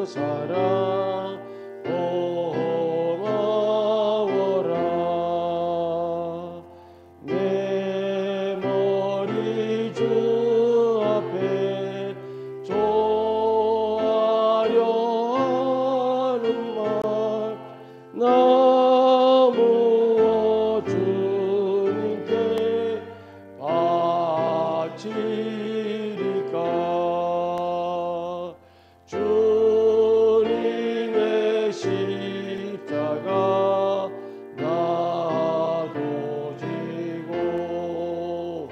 사랑 고마워라. 내 머리 주 앞에 조아려 하는 말 나무어 주님께 바치리까. 주님의 십자가 나도 지고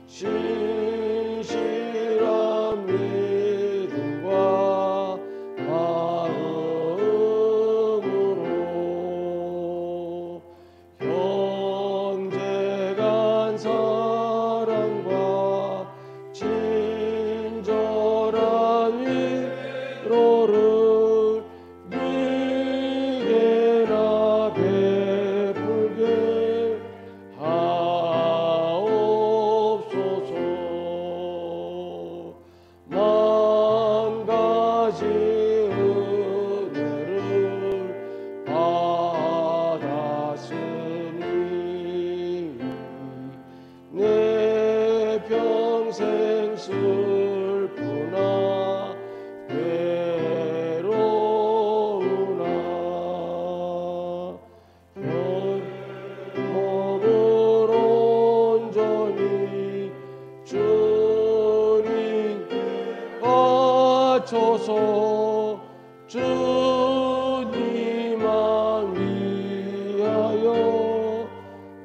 신실한 믿음과 마음으로 형제간 사랑과 친절한 위로를 네게나 베풀게 하옵소서. 만 가지 은혜를 받았으니 내 평생 슬프나 괴로우나 몸을 온전히 주님께 바쳐서 주님만 위하여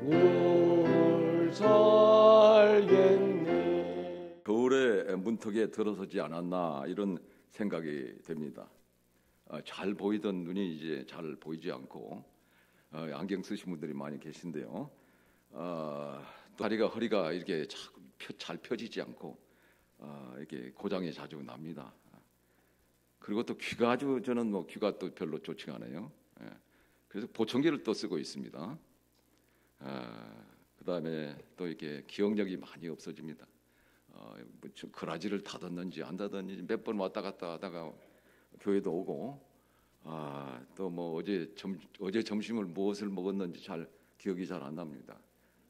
늘 살겠네. 거울의 문턱에 들어서지 않았나 이런 생각이 됩니다. 잘 보이던 눈이 이제 잘 보이지 않고 안경 쓰신 분들이 많이 계신데요. 다리가 허리가 이렇게 잘 펴지지 않고 이렇게 고장이 자주 납니다. 그리고 또 귀가 아주 저는 뭐 귀가 또 별로 좋지가 않아요. 그래서 보청기를 또 쓰고 있습니다. 그다음에 또 이렇게 기억력이 많이 없어집니다. 뭐 그라지를 닫았는지 안 닫았는지 몇 번 왔다 갔다 하다가 교회도 오고 또 뭐 어제 점심을 무엇을 먹었는지 잘 기억이 잘 안 납니다.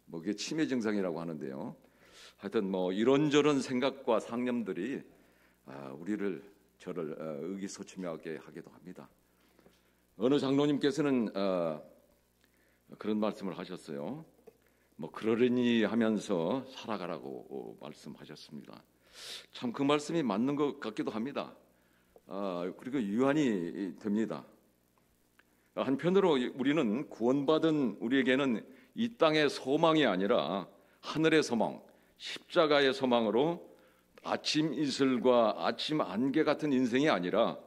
뭐 그게 치매 증상이라고 하는데요. 하여튼 뭐 이런저런 생각과 상념들이 저를 의기소침하게 하기도 합니다. 어느 장로님께서는 그런 말씀을 하셨어요. 뭐 그러려니 하면서 살아가라고 말씀하셨습니다. 참 그 말씀이 맞는 것 같기도 합니다. 그리고 유한이 됩니다. 한편으로 우리는 구원받은 우리에게는 이 땅의 소망이 아니라 하늘의 소망, 십자가의 소망으로 아침 이슬과 아침 안개 같은 인생이 아니라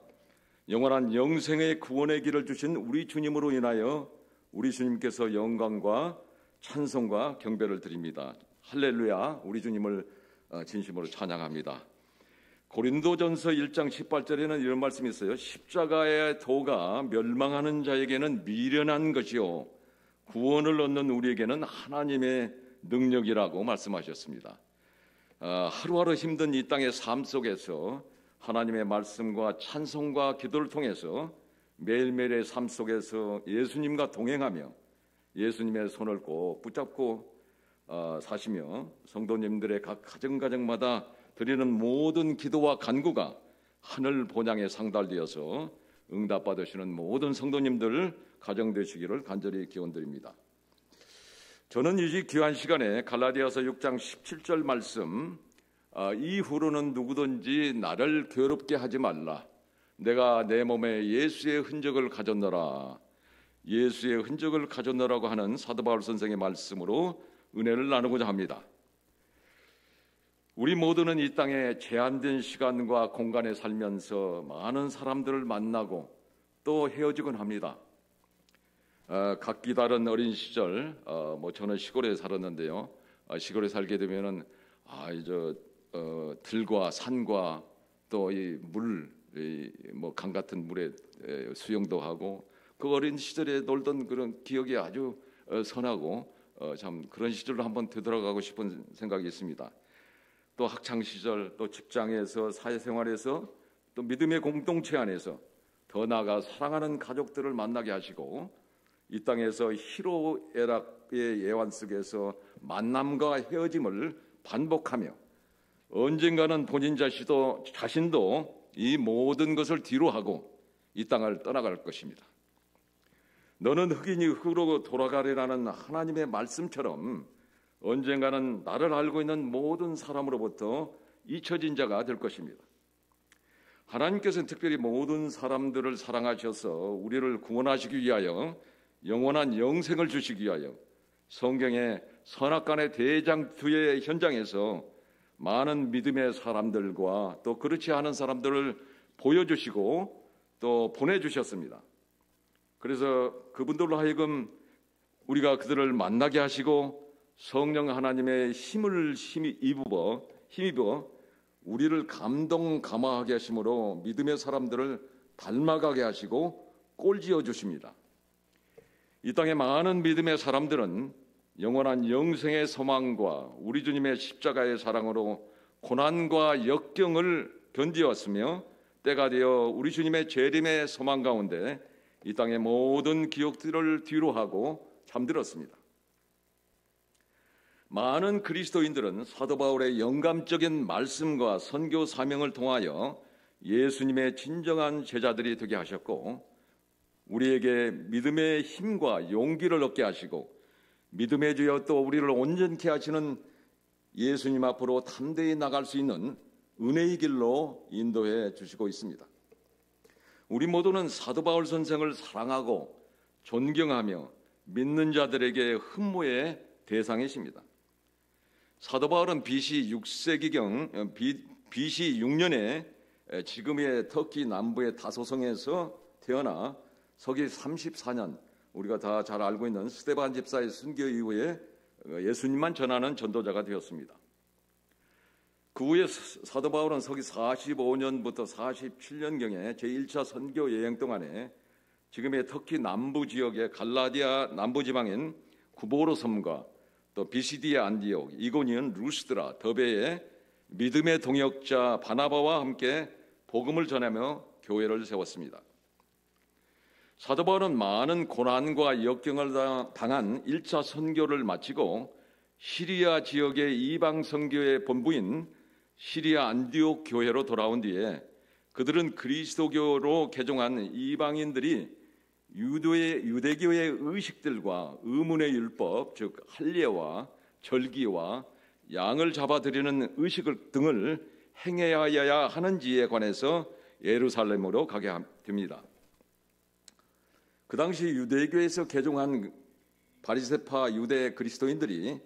영원한 영생의 구원의 길을 주신 우리 주님으로 인하여 우리 주님께서 영광과 찬송과 경배를 드립니다. 할렐루야, 우리 주님을 진심으로 찬양합니다. 고린도전서 1장 18절에는 이런 말씀이 있어요. 십자가의 도가 멸망하는 자에게는 미련한 것이요 구원을 얻는 우리에게는 하나님의 능력이라고 말씀하셨습니다. 하루하루 힘든 이 땅의 삶 속에서 하나님의 말씀과 찬송과 기도를 통해서 매일매일의 삶 속에서 예수님과 동행하며 예수님의 손을 꼭 붙잡고 사시며 성도님들의 각 가정마다 드리는 모든 기도와 간구가 하늘 본향에 상달되어서 응답받으시는 모든 성도님들 가정 되시기를 간절히 기원드립니다. 저는 이 귀한 시간에 갈라디아서 6장 17절 말씀, 이후로는 누구든지 나를 괴롭게 하지 말라. 내가 내 몸에 예수의 흔적을 가졌노라. 예수의 흔적을 가졌노라고 하는 사도 바울 선생의 말씀으로 은혜를 나누고자 합니다. 우리 모두는 이 땅에 제한된 시간과 공간에 살면서 많은 사람들을 만나고 또 헤어지곤 합니다. 각기 다른 어린 시절, 저는 시골에 살았는데요. 시골에 살게 되면은 들과 산과 또 이 물, 강 같은 물에 수영도 하고 그 어린 시절에 놀던 그런 기억이 아주 선하고 참 그런 시절로 한번 되돌아가고 싶은 생각이 있습니다. 또 학창 시절, 또 직장에서 사회생활에서 또 믿음의 공동체 안에서 더 나아가 사랑하는 가족들을 만나게 하시고 이 땅에서 희로애락의 예환 속에서 만남과 헤어짐을 반복하며 언젠가는 본인 자신도 이 모든 것을 뒤로하고 이 땅을 떠나갈 것입니다. 너는 흙이니 흙으로 돌아가리라는 하나님의 말씀처럼 언젠가는 나를 알고 있는 모든 사람으로부터 잊혀진 자가 될 것입니다. 하나님께서는 특별히 모든 사람들을 사랑하셔서 우리를 구원하시기 위하여 영원한 영생을 주시기 위하여 성경의 선악간의 대장투의 현장에서 많은 믿음의 사람들과 또 그렇지 않은 사람들을 보여주시고 또 보내주셨습니다. 그래서 그분들로 하여금 우리가 그들을 만나게 하시고 성령 하나님의 힘입어 우리를 감동감화하게 하심으로 믿음의 사람들을 닮아가게 하시고 꼴지어 주십니다. 이 땅의 많은 믿음의 사람들은 영원한 영생의 소망과 우리 주님의 십자가의 사랑으로 고난과 역경을 견디었으며 때가 되어 우리 주님의 재림의 소망 가운데 이 땅의 모든 기억들을 뒤로하고 잠들었습니다. 많은 그리스도인들은 사도 바울의 영감적인 말씀과 선교 사명을 통하여 예수님의 진정한 제자들이 되게 하셨고 우리에게 믿음의 힘과 용기를 얻게 하시고 믿음의 주여 또 우리를 온전케 하시는 예수님 앞으로 담대히 나갈 수 있는 은혜의 길로 인도해 주시고 있습니다. 우리 모두는 사도 바울 선생을 사랑하고 존경하며 믿는 자들에게 흠모의 대상이십니다. 사도 바울은 BC 6년에 지금의 터키 남부의 다소성에서 태어나 서기 34년 우리가 다 잘 알고 있는 스데반 집사의 순교 이후에 예수님만 전하는 전도자가 되었습니다. 그 후에 사도 바울은 서기 45년부터 47년경에 제1차 선교 여행 동안에 지금의 터키 남부 지역의 갈라디아 남부 지방인 구보로 섬과 또 비시디아 안디옥, 이고니온 루스드라, 더베에 믿음의 동역자 바나바와 함께 복음을 전하며 교회를 세웠습니다. 사도 바울은 많은 고난과 역경을 당한 1차 선교를 마치고 시리아 지역의 이방 선교의 본부인 시리아 안디옥 교회로 돌아온 뒤에 그들은 그리스도교로 개종한 이방인들이 유대교의 의식들과 의문의 율법, 즉 할례와 절기와 양을 잡아드리는 의식 등을 행해야 하는지에 관해서 예루살렘으로 가게 됩니다. 그 당시 유대교에서 개종한 바리새파 유대 그리스도인들이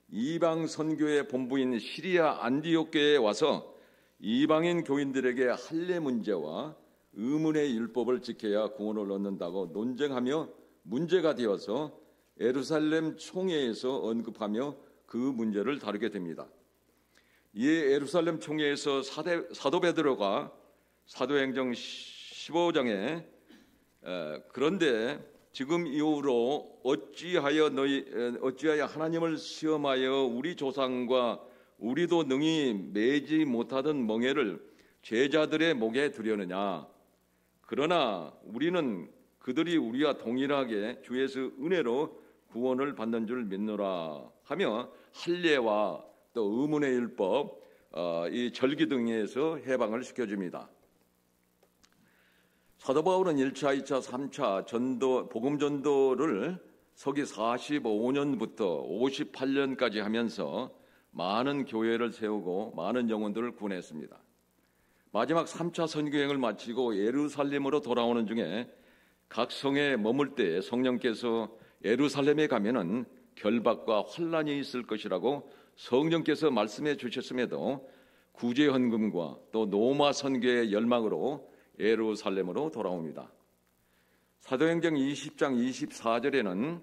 이방 선교의 본부인 시리아 안디옥 교회에 와서 이방인 교인들에게 할례 문제와 의문의 율법을 지켜야 구원을 얻는다고 논쟁하며 문제가 되어서 예루살렘 총회에서 언급하며 그 문제를 다루게 됩니다. 이에 예루살렘 총회에서 사도 베드로가 사도행전 15장에 그런데 지금 이후로 어찌하여 하나님을 시험하여 우리 조상과 우리도 능히 매지 못하던 멍에를 제자들의 목에 두려느냐. 그러나 우리는 그들이 우리와 동일하게 주에서 은혜로 구원을 받는 줄 믿노라 하며 할례와 또 의문의 율법, 이 절기 등에서 해방을 시켜줍니다. 사도 바울은 1차, 2차, 3차 복음 전도를 서기 45년부터 58년까지 하면서 많은 교회를 세우고 많은 영혼들을 구원했습니다. 마지막 3차 선교행을 마치고 예루살렘으로 돌아오는 중에 각 성에 머물 때 성령께서 예루살렘에 가면은 결박과 환란이 있을 것이라고 성령께서 말씀해 주셨음에도 구제 헌금과 또 노마 선교의 열망으로 예루살렘으로 돌아옵니다. 사도행전 20장 24절에는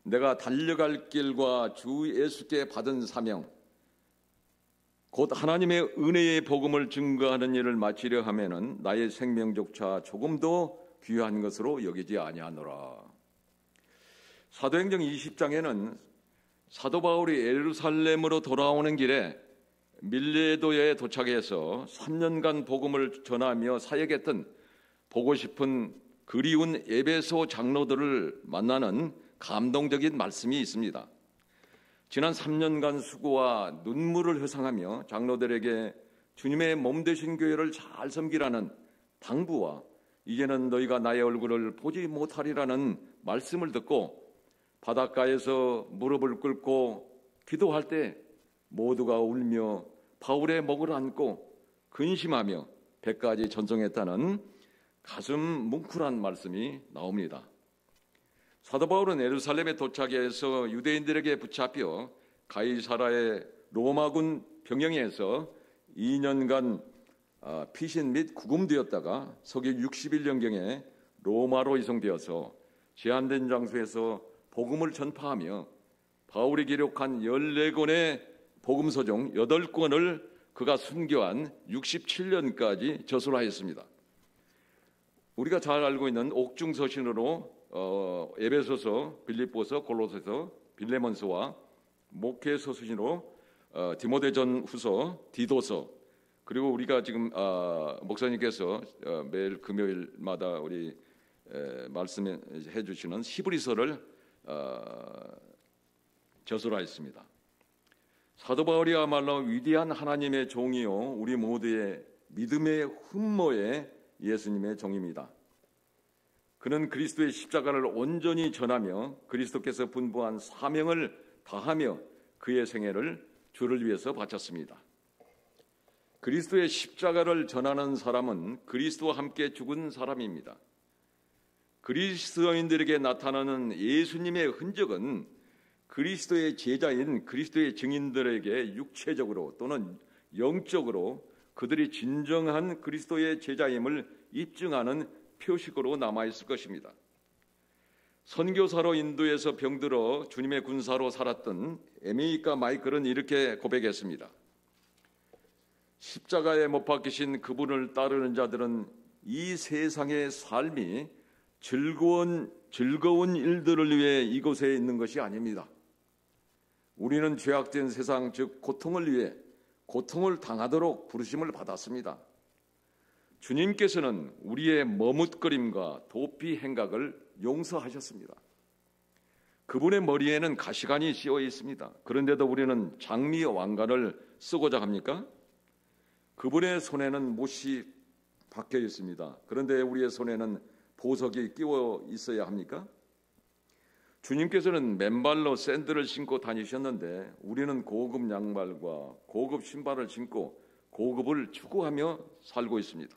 내가 달려갈 길과 주 예수께 받은 사명 곧 하나님의 은혜의 복음을 증거하는 일을 마치려 하면은 나의 생명조차 조금도 귀한 것으로 여기지 아니하노라. 사도행전 20장에는 사도 바울이 예루살렘으로 돌아오는 길에 밀레도에 도착해서 3년간 복음을 전하며 사역했던 보고 싶은 그리운 에베소 장로들을 만나는 감동적인 말씀이 있습니다. 지난 3년간 수고와 눈물을 회상하며 장로들에게 주님의 몸 되신 교회를 잘 섬기라는 당부와 이제는 너희가 나의 얼굴을 보지 못하리라는 말씀을 듣고 바닷가에서 무릎을 꿇고 기도할 때 모두가 울며 바울의 목을 안고 근심하며 배까지 전송했다는 가슴 뭉클한 말씀이 나옵니다. 사도 바울은 예루살렘에 도착해서 유대인들에게 붙잡혀 가이사라의 로마군 병영에서 2년간 피신 및 구금되었다가 서기 61년경에 로마로 이송되어서 제한된 장소에서 복음을 전파하며 바울이 기록한 14권의 복음서 중 8권을 그가 순교한 67년까지 저술하였습니다. 우리가 잘 알고 있는 옥중서신으로 에베소서, 빌립보서, 골로새서, 빌레몬서와 목회서신으로 디모데전후서, 디도서, 그리고 우리가 지금 목사님께서 매일 금요일마다 우리 말씀해 주시는 히브리서를 저술하였습니다. 사도 바울이야말로 위대한 하나님의 종이요 우리 모두의 믿음의 흠모의 예수님의 종입니다. 그는 그리스도의 십자가를 온전히 전하며 그리스도께서 분부한 사명을 다하며 그의 생애를 주를 위해서 바쳤습니다. 그리스도의 십자가를 전하는 사람은 그리스도와 함께 죽은 사람입니다. 그리스도인들에게 나타나는 예수님의 흔적은 그리스도의 제자인 그리스도의 증인들에게 육체적으로 또는 영적으로 그들이 진정한 그리스도의 제자임을 입증하는 표식으로 남아있을 것입니다. 선교사로 인도에서 병들어 주님의 군사로 살았던 에메이카 마이클은 이렇게 고백했습니다. 십자가에 못 박히신 그분을 따르는 자들은 이 세상의 삶이 즐거운 일들을 위해 이곳에 있는 것이 아닙니다. 우리는 죄악된 세상, 즉 고통을 위해 고통을 당하도록 부르심을 받았습니다. 주님께서는 우리의 머뭇거림과 도피 행각을 용서하셨습니다. 그분의 머리에는 가시관이 씌워 있습니다. 그런데도 우리는 장미 왕관을 쓰고자 합니까? 그분의 손에는 못이 박혀 있습니다. 그런데 우리의 손에는 보석이 끼워 있어야 합니까? 주님께서는 맨발로 샌들을 신고 다니셨는데 우리는 고급 양말과 고급 신발을 신고 고급을 추구하며 살고 있습니다.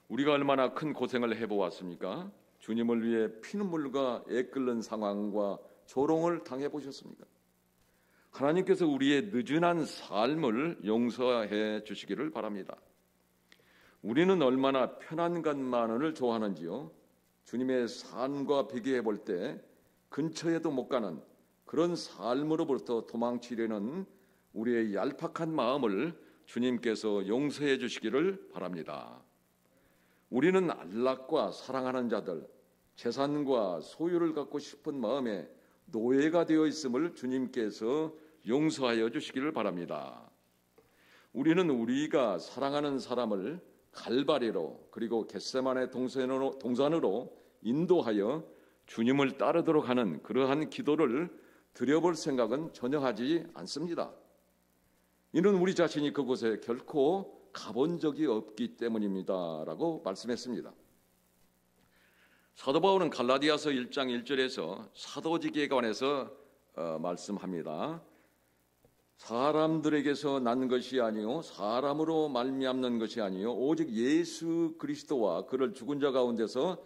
우리가 얼마나 큰 고생을 해보았습니까? 주님을 위해 피눈물과 애끓는 상황과 조롱을 당해보셨습니까? 하나님께서 우리의 느슨한 삶을 용서해 주시기를 바랍니다. 우리는 얼마나 편한 것만을 좋아하는지요. 주님의 삶과 비교해 볼 때 근처에도 못 가는 그런 삶으로부터 도망치려는 우리의 얄팍한 마음을 주님께서 용서해 주시기를 바랍니다. 우리는 안락과 사랑하는 자들, 재산과 소유를 갖고 싶은 마음에 노예가 되어 있음을 주님께서 용서하여 주시기를 바랍니다. 우리는 우리가 사랑하는 사람을 갈바리로 그리고 겟세마네 동산으로 인도하여 주님을 따르도록 하는 그러한 기도를 드려볼 생각은 전혀 하지 않습니다. 이는 우리 자신이 그곳에 결코 가본 적이 없기 때문입니다 라고 말씀했습니다. 사도 바울은 갈라디아서 1장 1절에서 사도직에 관해서 말씀합니다. 사람들에게서 난 것이 아니요 사람으로 말미암는 것이 아니요 오직 예수 그리스도와 그를 죽은 자 가운데서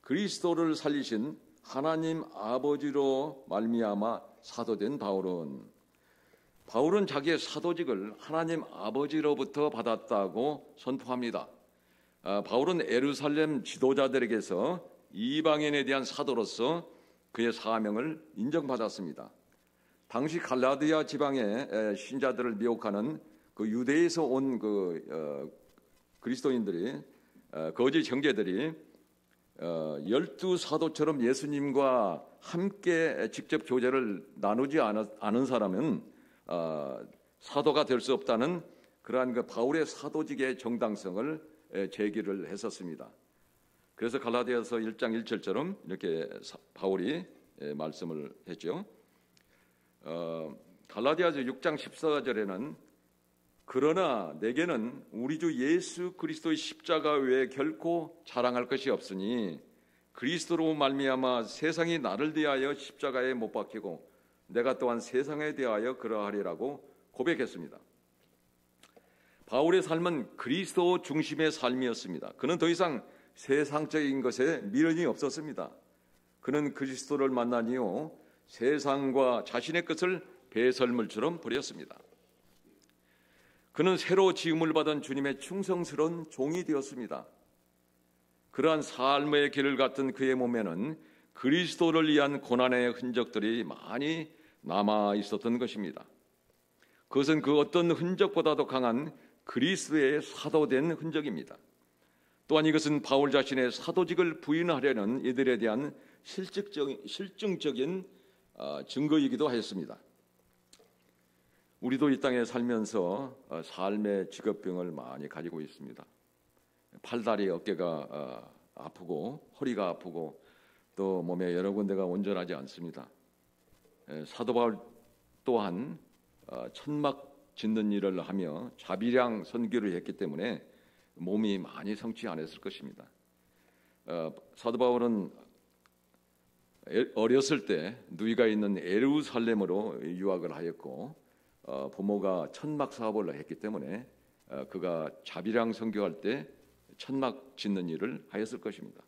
그리스도를 살리신 하나님 아버지로 말미암아 사도된 바울은 자기의 사도직을 하나님 아버지로부터 받았다고 선포합니다. 바울은 예루살렘 지도자들에게서 이방인에 대한 사도로서 그의 사명을 인정받았습니다. 당시 갈라디아 지방의 신자들을 미혹하는 그 유대에서 온 그리스도인들이 거짓 형제들이 12사도처럼 예수님과 함께 직접 교제를 나누지 않은 사람은 사도가 될 수 없다는 그러한 그 바울의 사도직의 정당성을 제기를 했었습니다. 그래서 갈라디아서 1장 1절처럼 이렇게 바울이 말씀을 했죠. 갈라디아서 6장 14절에는 그러나 내게는 우리 주 예수 그리스도의 십자가 외에 결코 자랑할 것이 없으니 그리스도로 말미암아 세상이 나를 대하여 십자가에 못 박히고 내가 또한 세상에 대하여 그러하리라고 고백했습니다. 바울의 삶은 그리스도 중심의 삶이었습니다. 그는 더 이상 세상적인 것에 미련이 없었습니다. 그는 그리스도를 만난 이후 세상과 자신의 것을 배설물처럼 버렸습니다. 그는 새로 지음을 받은 주님의 충성스러운 종이 되었습니다. 그러한 삶의 길을 갔던 그의 몸에는 그리스도를 위한 고난의 흔적들이 많이 남아 있었던 것입니다. 그것은 그 어떤 흔적보다도 강한 그리스도의 사도된 흔적입니다. 또한 이것은 바울 자신의 사도직을 부인하려는 이들에 대한 실증적인 증거이기도 하였습니다. 우리도 이 땅에 살면서 삶의 직업병을 많이 가지고 있습니다. 팔다리 어깨가 아프고 허리가 아프고 또 몸에 여러 군데가 온전하지 않습니다. 사도 바울 또한 천막 짓는 일을 하며 자비량 선교를 했기 때문에 몸이 많이 성치 않았을 것입니다. 사도 바울은 어렸을 때 누이가 있는 예루살렘으로 유학을 하였고 부모가 천막 사업을 했기 때문에 그가 자비량 선교할 때 천막 짓는 일을 하였을 것입니다.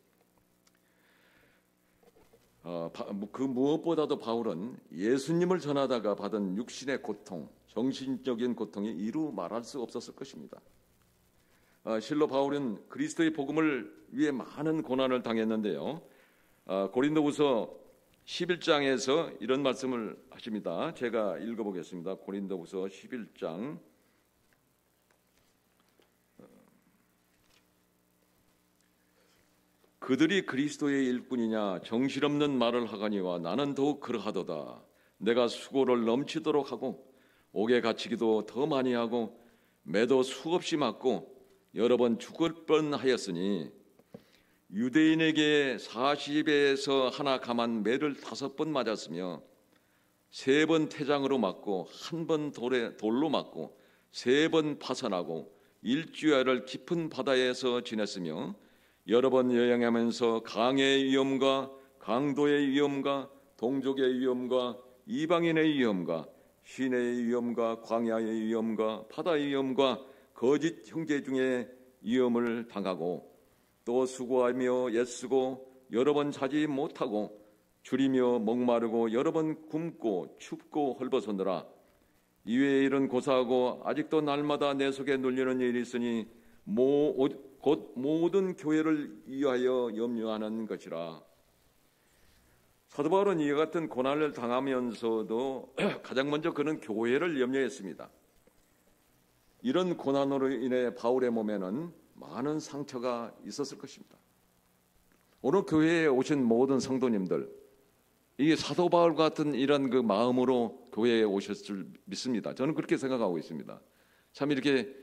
그 무엇보다도 바울은 예수님을 전하다가 받은 육신의 고통, 정신적인 고통이 이루 말할 수 없었을 것입니다. 실로 바울은 그리스도의 복음을 위해 많은 고난을 당했는데요. 고린도후서 11장에서 이런 말씀을 하십니다. 제가 읽어보겠습니다. 고린도후서 11장 그들이 그리스도의 일꾼이냐 정신없는 말을 하거니와 나는 더욱 그러하도다. 내가 수고를 넘치도록 하고 옥에 갇히기도 더 많이 하고 매도 수없이 맞고 여러 번 죽을 뻔하였으니 유대인에게 40에서 하나 감한 매를 5번 맞았으며 3번 태장으로 맞고 1번 돌로 맞고 3번 파선하고 일주일을 깊은 바다에서 지냈으며 여러 번 여행하면서 강의 위험과 강도의 위험과 동족의 위험과 이방인의 위험과 시내의 위험과 광야의 위험과 바다의 위험과 거짓 형제 중에 위험을 당하고 또 수고하며 애쓰고 여러 번 자지 못하고 줄이며 목마르고 여러 번 굶고 춥고 헐벗었느라 이외의 일은 고사하고 아직도 날마다 내 속에 눌리는 일이 있으니 곧 모든 교회를 위하여 염려하는 것이라. 사도 바울은 이와 같은 고난을 당하면서도 가장 먼저 그는 교회를 염려했습니다. 이런 고난으로 인해 바울의 몸에는 많은 상처가 있었을 것입니다. 오늘 교회에 오신 모든 성도님들, 이 사도 바울 같은 이런 그 마음으로 교회에 오셨을 줄 믿습니다. 저는 그렇게 생각하고 있습니다. 참 이렇게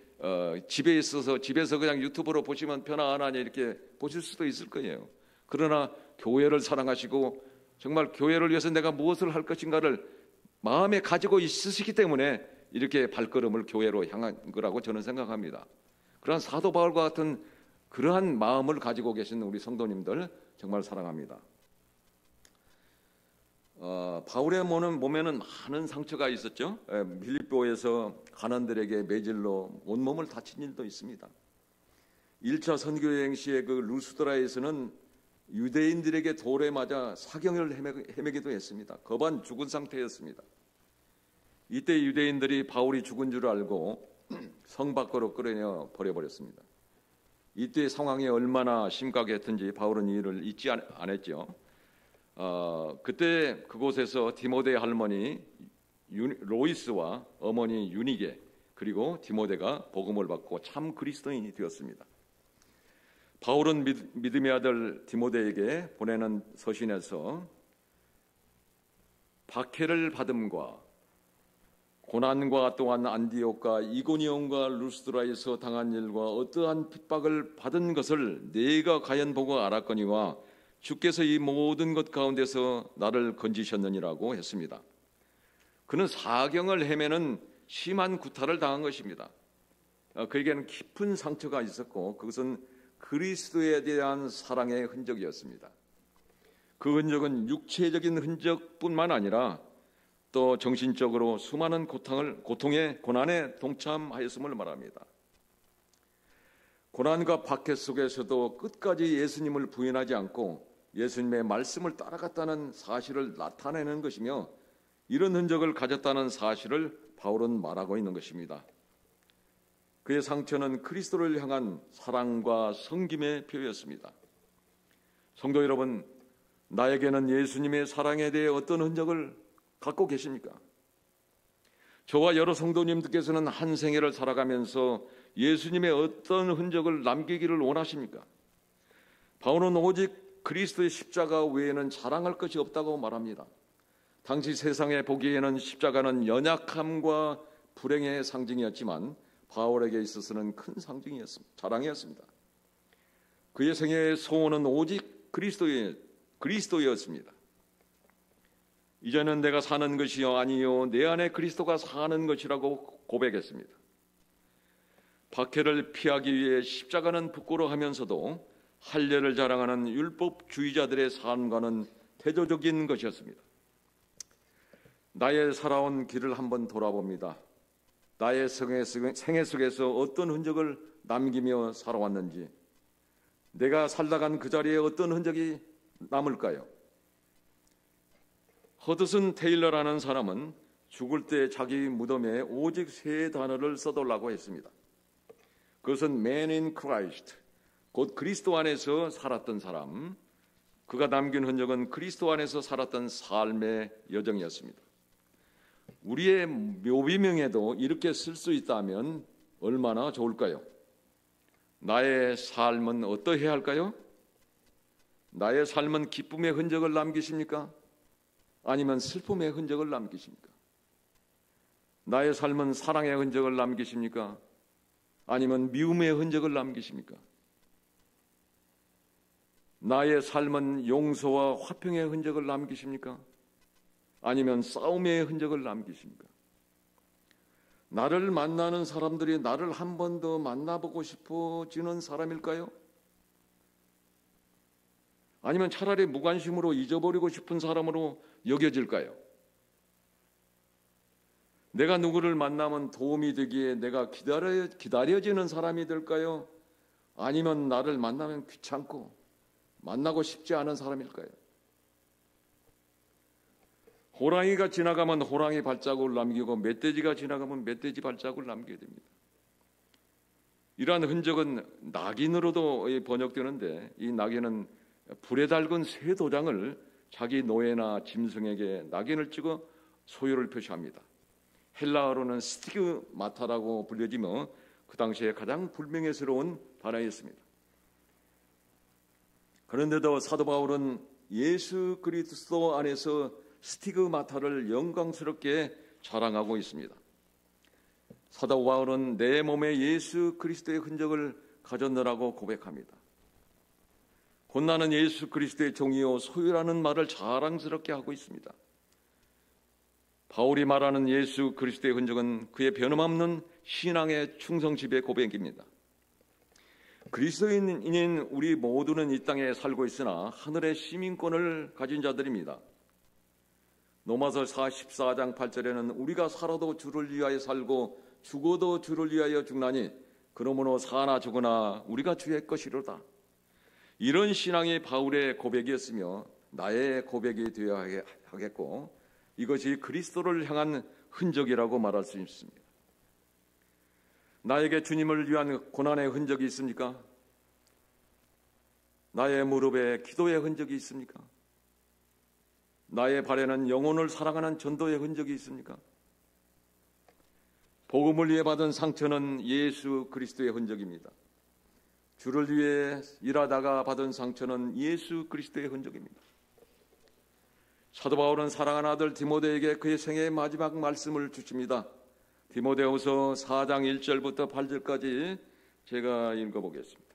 집에 있어서 집에서 그냥 유튜브로 보시면 편안하게 이렇게 보실 수도 있을 거예요. 그러나 교회를 사랑하시고 정말 교회를 위해서 내가 무엇을 할 것인가를 마음에 가지고 있으시기 때문에 이렇게 발걸음을 교회로 향한 거라고 저는 생각합니다. 그러한 사도 바울과 같은 그러한 마음을 가지고 계신 우리 성도님들 정말 사랑합니다. 바울의 몸에는 많은 상처가 있었죠. 빌립보에서 가난들에게 매질로 온몸을 다친 일도 있습니다. 1차 선교 여행 시에 그 루스드라에서는 유대인들에게 돌에 맞아 사경을 헤매기도 했습니다. 거반 죽은 상태였습니다. 이때 유대인들이 바울이 죽은 줄 알고 성 밖으로 끌어내어 버려버렸습니다. 이때 상황이 얼마나 심각했든지 바울은 이 일을 잊지 않았죠. 그때 그곳에서 디모데 할머니 로이스와 어머니 유니게 그리고 디모데가 복음을 받고 참 그리스도인이 되었습니다. 바울은 믿음의 아들 디모데에게 보내는 서신에서 박해를 받음과 고난과 또한 안디옥과 이고니온과 루스드라에서 당한 일과 어떠한 핍박을 받은 것을 네가 과연 보고 알았거니와 주께서 이 모든 것 가운데서 나를 건지셨느니라고 했습니다. 그는 사경을 헤매는 심한 구타를 당한 것입니다. 그에게는 깊은 상처가 있었고 그것은 그리스도에 대한 사랑의 흔적이었습니다. 그 흔적은 육체적인 흔적뿐만 아니라 또 정신적으로 수많은 고통의 고난에 동참하였음을 말합니다. 고난과 박해 속에서도 끝까지 예수님을 부인하지 않고 예수님의 말씀을 따라갔다는 사실을 나타내는 것이며 이런 흔적을 가졌다는 사실을 바울은 말하고 있는 것입니다. 그의 상처는 그리스도를 향한 사랑과 섬김의 표였습니다. 성도 여러분, 나에게는 예수님의 사랑에 대해 어떤 흔적을 갖고 계십니까? 저와 여러 성도님들께서는 한 생애를 살아가면서 예수님의 어떤 흔적을 남기기를 원하십니까? 바울은 오직 그리스도의 십자가 외에는 자랑할 것이 없다고 말합니다. 당시 세상에 보기에는 십자가는 연약함과 불행의 상징이었지만 바울에게 있어서는 큰 상징이었습니다. 자랑이었습니다. 그의 생애의 소원은 오직 그리스도였습니다. 이제는 내가 사는 것이요 아니요 내 안에 그리스도가 사는 것이라고 고백했습니다. 박해를 피하기 위해 십자가는 부끄러워하면서도 할례를 자랑하는 율법주의자들의 삶과는 대조적인 것이었습니다. 나의 살아온 길을 한번 돌아봅니다. 나의 생애 속에서 어떤 흔적을 남기며 살아왔는지, 내가 살다간 그 자리에 어떤 흔적이 남을까요? 허드슨 테일러라는 사람은 죽을 때 자기 무덤에 오직 세 단어를 써달라고 했습니다. 그것은 Man in Christ, 곧 그리스도 안에서 살았던 사람, 그가 남긴 흔적은 그리스도 안에서 살았던 삶의 여정이었습니다. 우리의 묘비명에도 이렇게 쓸 수 있다면 얼마나 좋을까요? 나의 삶은 어떠해야 할까요? 나의 삶은 기쁨의 흔적을 남기십니까? 아니면 슬픔의 흔적을 남기십니까? 나의 삶은 사랑의 흔적을 남기십니까? 아니면 미움의 흔적을 남기십니까? 나의 삶은 용서와 화평의 흔적을 남기십니까? 아니면 싸움의 흔적을 남기십니까? 나를 만나는 사람들이 나를 한 번 더 만나보고 싶어지는 사람일까요? 아니면 차라리 무관심으로 잊어버리고 싶은 사람으로 여겨질까요? 내가 누구를 만나면 도움이 되기에 내가 기다려지는 사람이 될까요? 아니면 나를 만나면 귀찮고 만나고 싶지 않은 사람일까요? 호랑이가 지나가면 호랑이 발자국을 남기고 멧돼지가 지나가면 멧돼지 발자국을 남기게 됩니다. 이러한 흔적은 낙인으로도 번역되는데 이 낙인은 불에 달군 새 도장을 자기 노예나 짐승에게 낙인을 찍어 소유를 표시합니다. 헬라어로는 스티그마타라고 불려지며 그 당시에 가장 불명예스러운 단어였습니다. 그런데도 사도 바울은 예수 그리스도 안에서 스티그마타를 영광스럽게 자랑하고 있습니다. 사도 바울은 내 몸에 예수 그리스도의 흔적을 가졌느라고 고백합니다. 곧 나는 예수 그리스도의 종이요 소유라는 말을 자랑스럽게 하고 있습니다. 바울이 말하는 예수 그리스도의 흔적은 그의 변함없는 신앙의 충성심의 고백입니다. 그리스도인인 우리 모두는 이 땅에 살고 있으나 하늘의 시민권을 가진 자들입니다. 로마서 14장 8절에는 우리가 살아도 주를 위하여 살고 죽어도 주를 위하여 죽나니 그러므로 사나 죽으나 우리가 주의 것이로다. 이런 신앙이 바울의 고백이었으며 나의 고백이 되어야 하겠고 이것이 그리스도를 향한 흔적이라고 말할 수 있습니다. 나에게 주님을 위한 고난의 흔적이 있습니까? 나의 무릎에 기도의 흔적이 있습니까? 나의 발에는 영혼을 사랑하는 전도의 흔적이 있습니까? 복음을 위해 받은 상처는 예수 그리스도의 흔적입니다. 주를 위해 일하다가 받은 상처는 예수 그리스도의 흔적입니다. 사도 바울은 사랑하는 아들 디모데에게 그의 생애의 마지막 말씀을 주십니다. 디모데후서 4장 1절부터 8절까지 제가 읽어보겠습니다.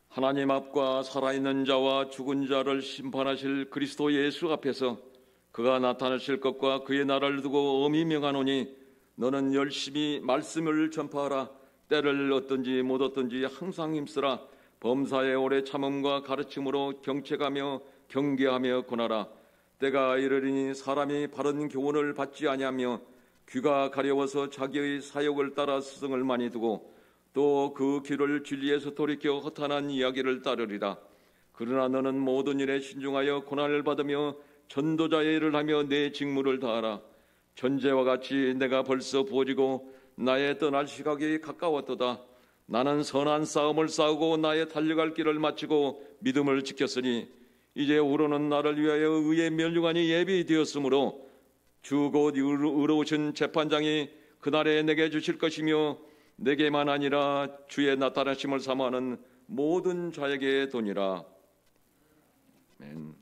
하나님 앞과 살아있는 자와 죽은 자를 심판하실 그리스도 예수 앞에서 그가 나타나실 것과 그의 나라를 두고 엄히 명하노니 너는 열심히 말씀을 전파하라. 때를 얻든지 못 얻든지 항상 힘쓰라. 범사에 오래 참음과 가르침으로 경책하며 경계하며 권하라. 때가 이르리니 사람이 바른 교훈을 받지 아니하며 귀가 가려워서 자기의 사욕을 따라 스승을 많이 두고 또 그 귀를 진리에서 돌이켜 허탄한 이야기를 따르리라. 그러나 너는 모든 일에 신중하여 고난을 받으며 전도자의 일을 하며 내 직무를 다하라. 전제와 같이 내가 벌써 부어지고 나의 떠날 시각이 가까웠도다. 나는 선한 싸움을 싸우고 나의 달려갈 길을 마치고 믿음을 지켰으니 이제 우로는 나를 위하여 의의 면류관이 예비되었으므로 주 곧 의로우신 재판장이 그날에 내게 주실 것이며 내게만 아니라 주의 나타나심을 사모하는 모든 자에게 도니라. 아멘.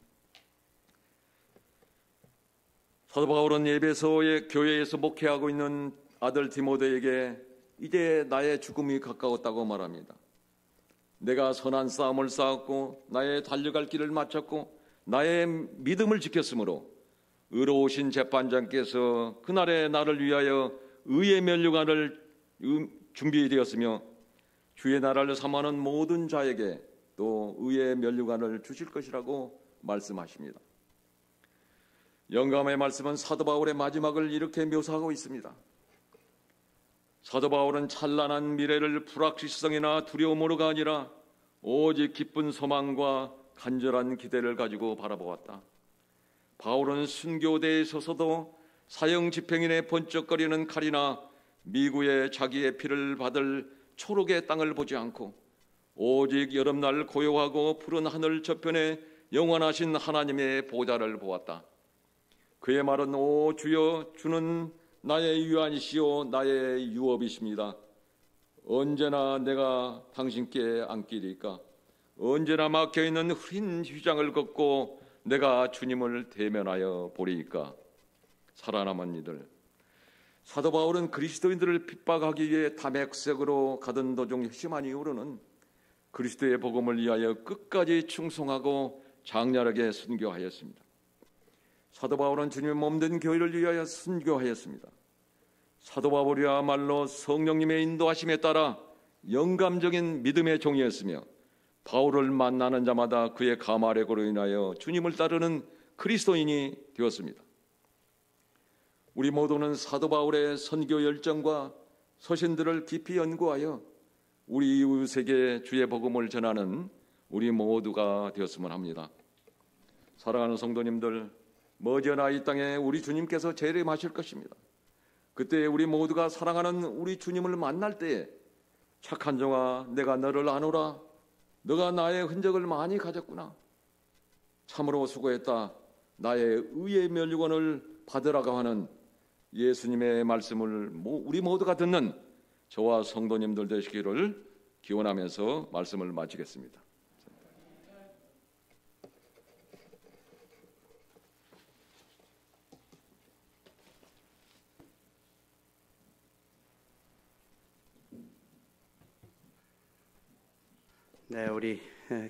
사도 바울은 에베소의 교회에서 목회하고 있는 아들 디모데에게 이제 나의 죽음이 가까웠다고 말합니다. 내가 선한 싸움을 싸웠고 나의 달려갈 길을 마쳤고 나의 믿음을 지켰으므로 의로우신 재판장께서 그날에 나를 위하여 의의 면류관을 준비되었으며 주의 나라를 사모하는 모든 자에게 또 의의 면류관을 주실 것이라고 말씀하십니다. 영감의 말씀은 사도 바울의 마지막을 이렇게 묘사하고 있습니다. 사도 바울은 찬란한 미래를 불확실성이나 두려움으로가 아니라 오직 기쁜 소망과 간절한 기대를 가지고 바라보았다. 바울은 순교대에 서서도 사형 집행인의 번쩍거리는 칼이나 미구의 자기의 피를 받을 초록의 땅을 보지 않고 오직 여름날 고요하고 푸른 하늘 저편에 영원하신 하나님의 보좌를 보았다. 그의 말은 오 주여 주는 나의 유안이시오 나의 유업이십니다. 언제나 내가 당신께 안기리까? 언제나 막혀있는 흐린 휘장을 걷고 내가 주님을 대면하여 보리이까? 살아남은 이들, 사도 바울은 그리스도인들을 핍박하기 위해 다메섹으로 가던 도중 희심한 이후로는 그리스도의 복음을 위하여 끝까지 충성하고 장렬하게 순교하였습니다. 사도 바울은 주님의 몸된 교회를 위하여 순교하였습니다. 사도 바울이야말로 성령님의 인도하심에 따라 영감적인 믿음의 종이었으며 바울을 만나는 자마다 그의 가마력으로 인하여 주님을 따르는 그리스도인이 되었습니다. 우리 모두는 사도 바울의 선교 열정과 서신들을 깊이 연구하여 우리 이웃에게 주의 복음을 전하는 우리 모두가 되었으면 합니다. 사랑하는 성도님들, 머지않아 이 땅에 우리 주님께서 재림하실 것입니다. 그때 우리 모두가 사랑하는 우리 주님을 만날 때에 착한 종아 내가 너를 아노라. 너가 나의 흔적을 많이 가졌구나. 참으로 수고했다. 나의 의의 면류관을 받으라고 하는 예수님의 말씀을 우리 모두가 듣는 저와 성도님들 되시기를 기원하면서 말씀을 마치겠습니다. 네, 우리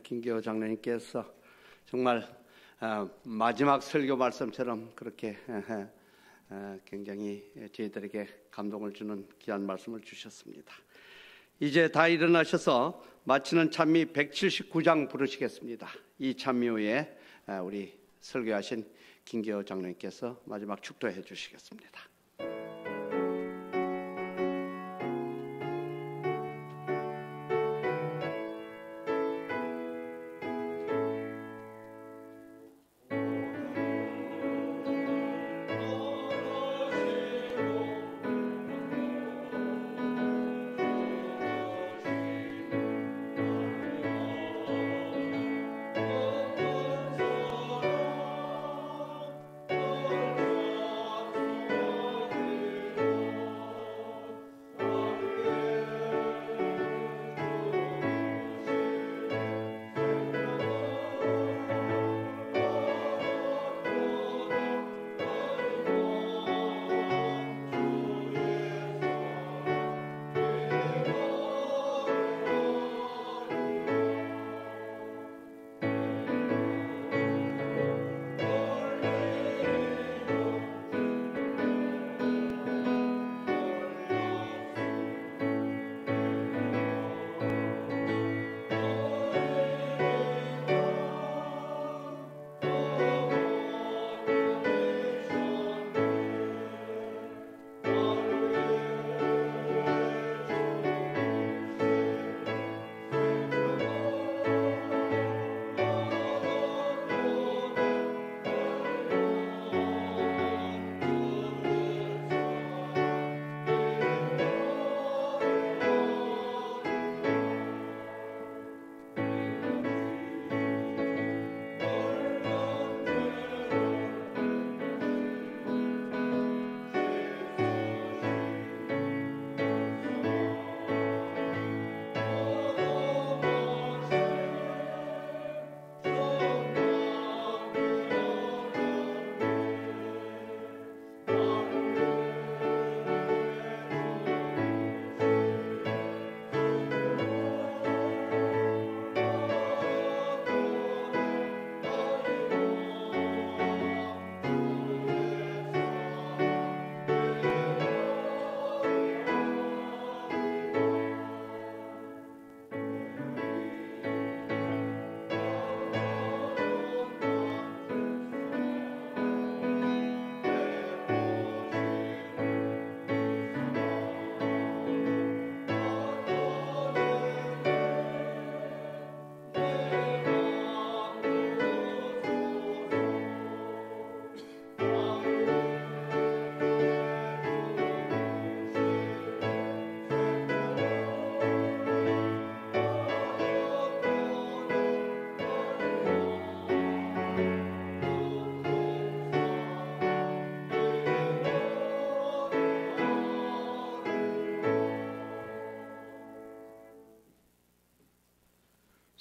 김기호 장로님께서 정말 마지막 설교 말씀처럼 그렇게 굉장히 저희들에게 감동을 주는 귀한 말씀을 주셨습니다. 이제 다 일어나셔서 마치는 찬미 179장 부르시겠습니다. 이 찬미 후에 우리 설교하신 김기호 장로님께서 마지막 축도해 주시겠습니다.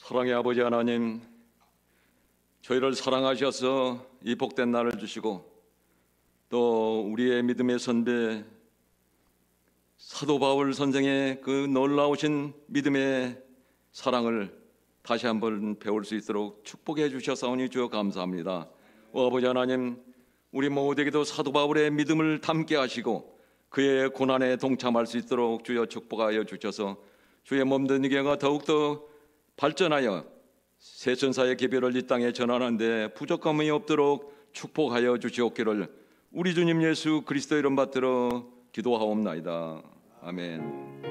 사랑의 아버지 하나님, 저희를 사랑하셔서 이 복된 날을 주시고 또 우리의 믿음의 선배 사도 바울 선생의 그 놀라우신 믿음의 사랑을 다시 한번 배울 수 있도록 축복해 주셔서오니 주여 감사합니다. 아버지 하나님, 우리 모두에게도 사도 바울의 믿음을 담게 하시고 그의 고난에 동참할 수 있도록 주여 축복하여 주셔서 주의 몸된 교회가 더욱더 발전하여 세천사의 계별을 이 땅에 전하는데 부족함이 없도록 축복하여 주시옵기를 우리 주님 예수 그리스도 이름 받들어 기도하옵나이다. 아멘.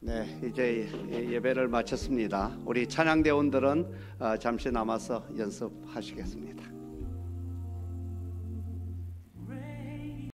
네, 이제 예배를 마쳤습니다. 우리 찬양대원들은 잠시 남아서 연습하시겠습니다.